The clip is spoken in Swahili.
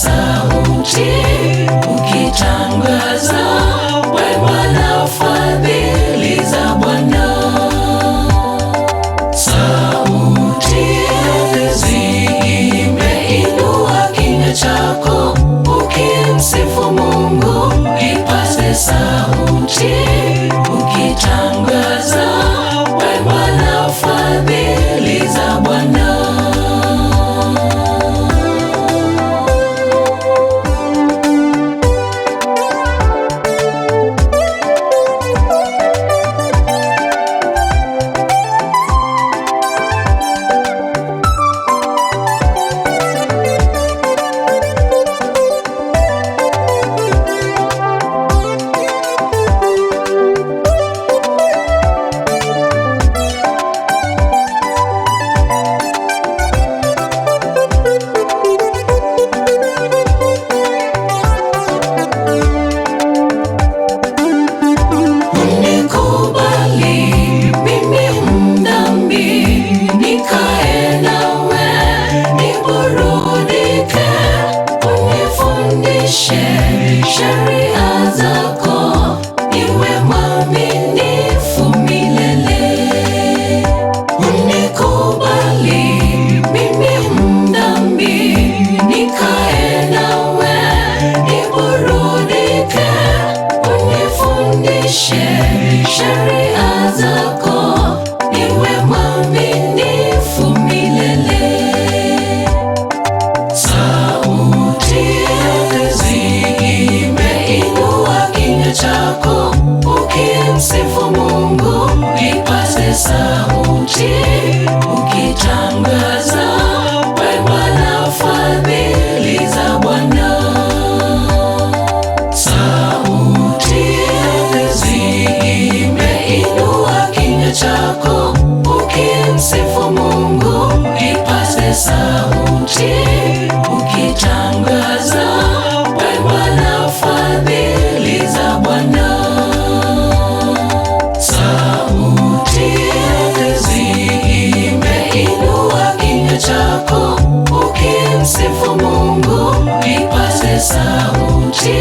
sauti ukitangaza wema na fadhili za Bwana. Sauti ziimbe, inua kinywa chako ukimsifu Mungu. Ipaze sauti ukitangaza wema na fadhili za Bwana. Sheria zako, niwe mwaminifu milele. Unikubali mimi mdhambi, nikae nawe niburudike. Unifundishe sheria zako, niwe mwaminifu milele. Chako ukimsifu Mungu. Ipaze sauti ukitangaza wema na fadhili za Bwana. Sauti ziimbe, inua kinywa chako ukimsifu Mungu. Ipaze sauti ukitangaza wema na fadhili za Bwana. Sauti ziimbe, inua kinywa chako ukimsifu Mungu. Ipaze sauti